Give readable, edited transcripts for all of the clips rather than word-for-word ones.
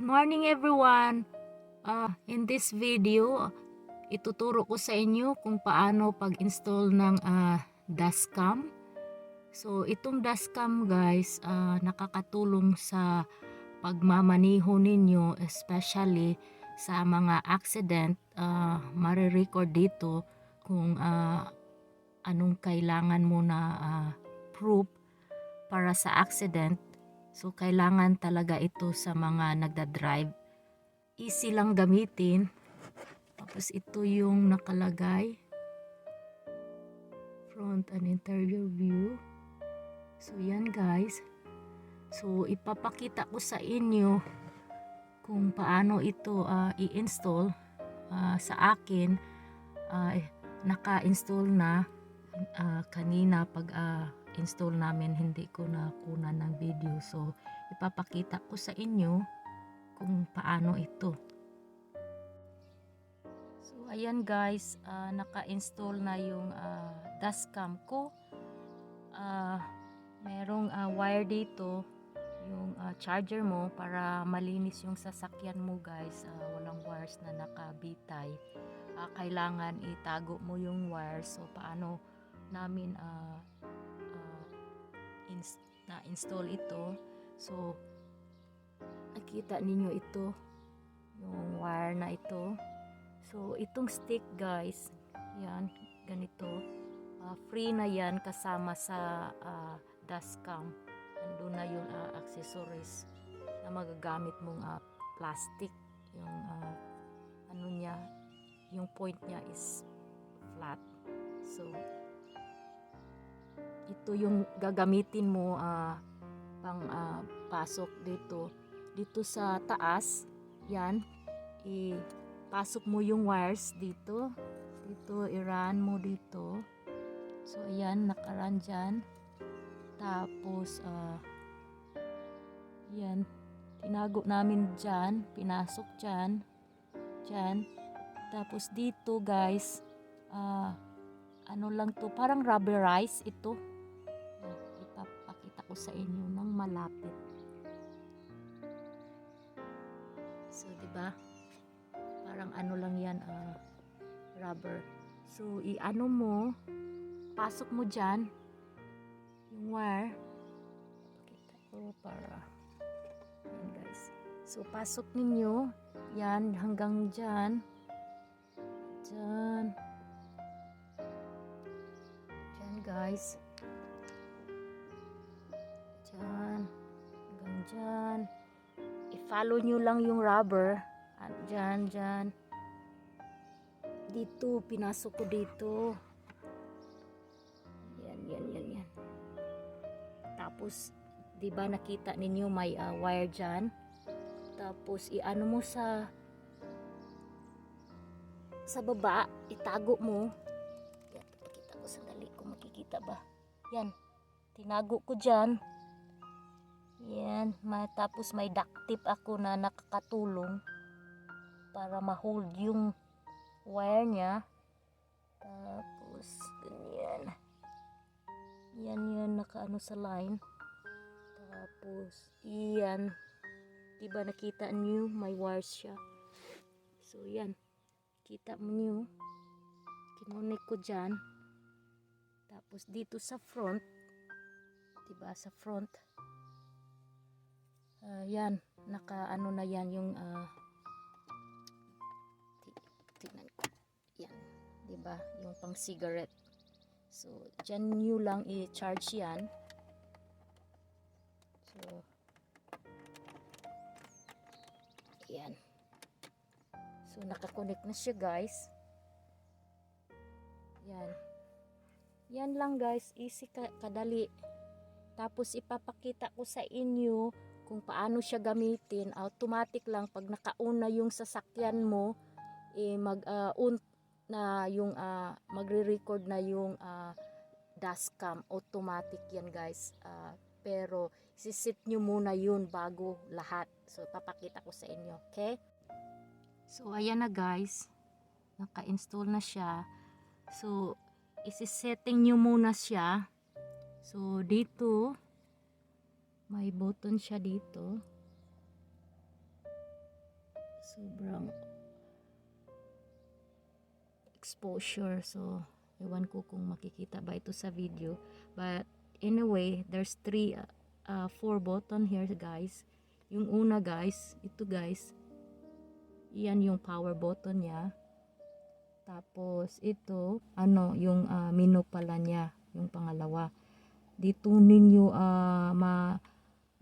morning everyone! In this video, ituturo ko sa inyo kung paano pag-install ng dashcam. So itong dashcam guys, nakakatulong sa pagmamaneho ninyo, especially sa mga accident. Marirecord dito kung anong kailangan mo na proof para sa accident. So kailangan talaga ito sa mga nagda-drive. Easy lang gamitin. Tapos ito yung nakalagay. Front and interior view. So yan guys. So ipapakita ko sa inyo kung paano ito i-install. Sa akin, naka-install na kanina pag install namin, hindi ko na kunan ng video. So ipapakita ko sa inyo kung paano ito. So ayan guys, naka-install na yung dashcam ko. Merong wire dito, yung charger mo para malinis yung sasakyan mo guys. Walang wires na nakabitay. Kailangan itago mo yung wires. So paano namin na-install ito. So nakita ninyo ito, yung wire na ito. So itong stick guys, yan, ganito. Free na yan kasama sa dashcam. Nandun na yung accessories na magagamit mong plastic. Yung ano niya, yung point niya is flat. So ito yung gagamitin mo pang pasok dito sa taas. Yan, ipasok mo yung wires dito i-run mo dito. So ayan, naka-run dyan. Tapos yan, tinago namin dyan, pinasok dyan. Tapos dito guys, ano lang to, parang rubberize ito. Ipapakita ko sa inyo ng malapit. So diba, parang ano lang yan, rubber. So i-ano mo, pasok mo dyan yung wire. Pakita ko para yan guys. So pasok ninyo yan hanggang dyan. Dyan guys, dyan hanggang dyan. I-follow nyo lang yung rubber. Dyan dito, pinasok ko dito. Yan. Tapos diba nakita ninyo may wire dyan. Tapos i-ano mo sa baba, itago mo. Yan, pakita ko sandali kung makikita ba. Yan, tinago ko dyan. Yan, tapos may duct tape ako na nakakatulong para ma-hold yung wire niya. Tapos ganyan. Yan nakaano sa line. Tapos yan, diba nakita niyo may wires siya. So yan, kita mo niyo, kinunik ko dyan. Tapos dito sa front, diba sa front, yan, naka-ano na yan yung tingnan ko, yan, diba, yung pang cigarette. So dyan nyo lang i-charge yan. So yan, so nakakonect na siya guys. Yan lang guys, easy kadali. Tapos ipapakita ko sa inyo kung paano siya gamitin. Automatic lang pag nakauna yung sasakyan mo, mag-on na yung magre-record na yung dashcam. Automatic yan guys. Pero sisit nyo muna yun bago lahat. So papakita ko sa inyo, okay? So ayan na guys, naka-install na siya. So isi-setting nyo muna siya. So dito may button siya dito. sobrang exposure. So ewan ko kung makikita ba ito sa video, but anyway, there's 4 button here guys. Yung una guys, ito guys, yan yung power button niya. Tapos ito, yung menu pala niya, yung pangalawa. Dito ninyo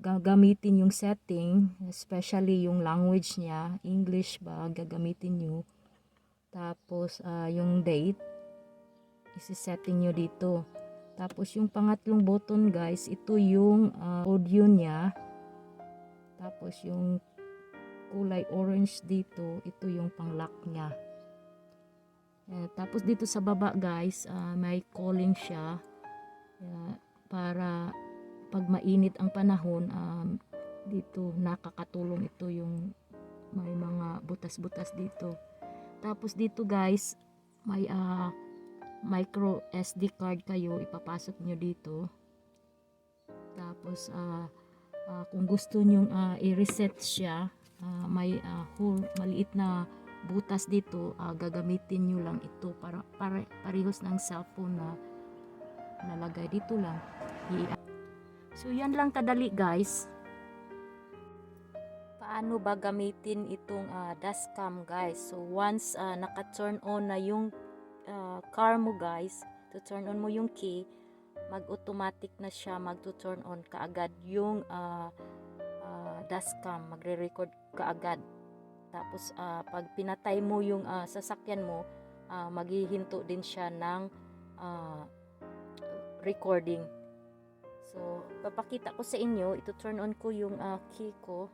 gagamitin yung setting, especially yung language niya, English ba gagamitin nyo. Tapos yung date, isi-setting nyo dito. Tapos yung pangatlong button guys, ito yung audio niya. Tapos yung kulay orange dito, ito yung pang-lock niya. Tapos dito sa baba guys, may calling siya. Para pag mainit ang panahon, dito nakakatulong ito yung may mga butas-butas dito. Tapos dito guys, may micro SD card kayo, ipapasok nyo dito. Tapos kung gusto nyo i-reset siya, may maliit na butas dito, gagamitin nyo lang ito para parehas ng cellphone na nalagay dito lang. So yan lang kadali guys. Paano ba gamitin itong dashcam guys? So once naka-turn on na yung car mo guys, to turn on mo yung key, mag-automatic na siya mag-turn on kaagad yung dashcam, magre-record kaagad. Tapos pag pinatay mo yung sasakyan mo, maghihinto din siya ng recording. So papakita ko sa inyo, ito turn on ko yung key ko.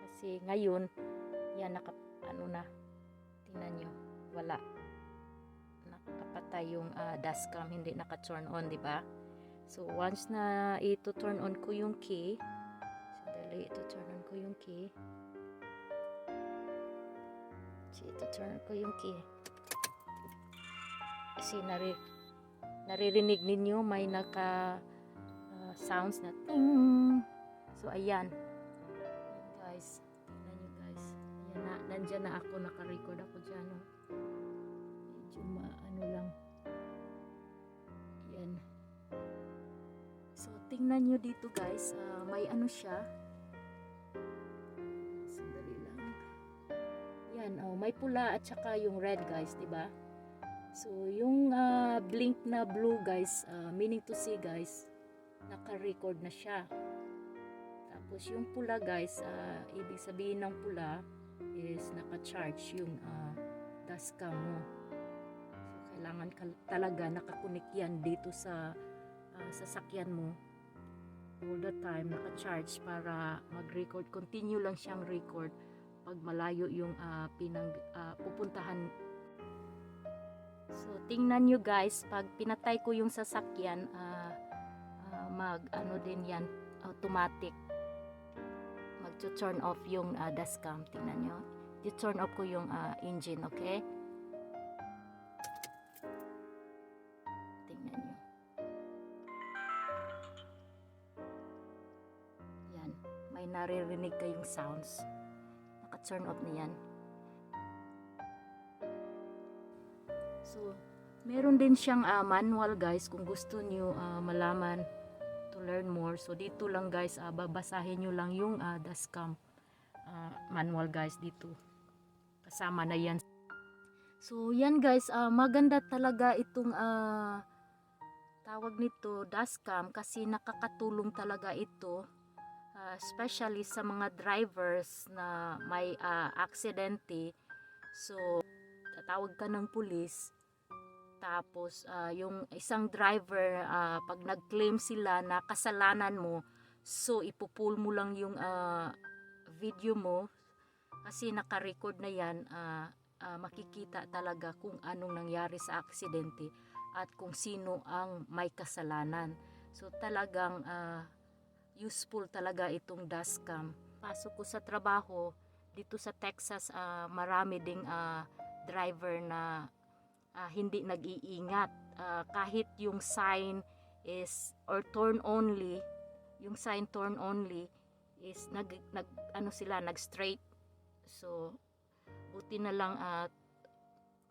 Kasi ngayon, yan tingnan nyo, wala. Nakapatay yung dashcam, hindi naka-turn on, di ba? So once na ito turn on ko yung key, ito turn on ko yung key. Ito turn on ko yung key. Kasi naririnig ninyo may naka sounds na ting. So ayan. Guys, tingnan nyo guys. Yan na, nandyan na ako, naka-record ako dyan. Medyo lang. Yan. So tingnan nyo dito guys, may siya. May pula at saka yung red guys, di ba? So yung blink na blue guys, meaning to say guys, naka-record na siya. Tapos yung pula guys, ibig sabihin ng pula is naka-charge yung dashcam mo. So kailangan talaga nakakunik yan dito sa sasakyan mo all the time, naka-charge para mag-record, continue lang siyang record pag malayo yung pupuntahan. So tingnan nyo guys, pag pinatay ko yung sasakyan, din yan, automatic mag-turn off yung dashcam. Tingnan nyo, i-turn off ko yung engine, okay? Tingnan nyo, yan, may naririnig kayong sounds. Turn off na yan. So meron din siyang manual guys, kung gusto niyo malaman, to learn more. So dito lang guys, babasahin nyo lang yung dashcam manual guys, dito kasama na yan. So yan guys, maganda talaga itong tawag nito dashcam, kasi nakakatulong talaga ito, especially sa mga drivers na may aksidente. So tatawag ka ng pulis, tapos yung isang driver, pag nag-claim sila na kasalanan mo, so ipupull mo lang yung video mo, kasi naka-record na yan. Makikita talaga kung anong nangyari sa aksidente at kung sino ang may kasalanan. So talagang useful talaga itong dashcam. Pasok ko sa trabaho dito sa Texas, marami ding driver na hindi nag-iingat. Kahit yung sign is or turn only, yung sign turn only is nag ano sila, nag straight. So buti na lang at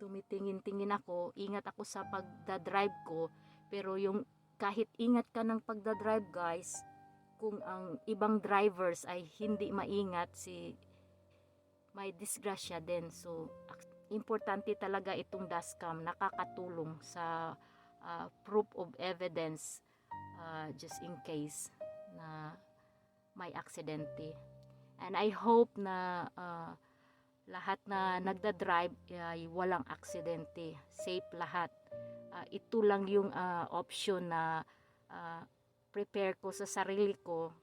tumitingin-tingin ako, ingat ako sa pagdadrive ko. Pero yung kahit ingat ka ng pagdadrive guys, kung ang ibang drivers ay hindi maingat, may disgrasya din. So importante talaga itong dashcam, nakakatulong sa proof of evidence, just in case na may aksidente. And I hope na lahat na nagda-drive ay walang aksidente, safe lahat. Ito lang yung option na prepare ko sa sarili ko.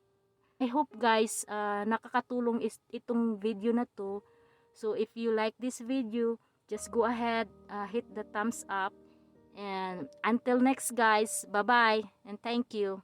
I hope guys nakakatulong itong video na to. So if you like this video, just go ahead, hit the thumbs up, and until next guys, bye bye and thank you.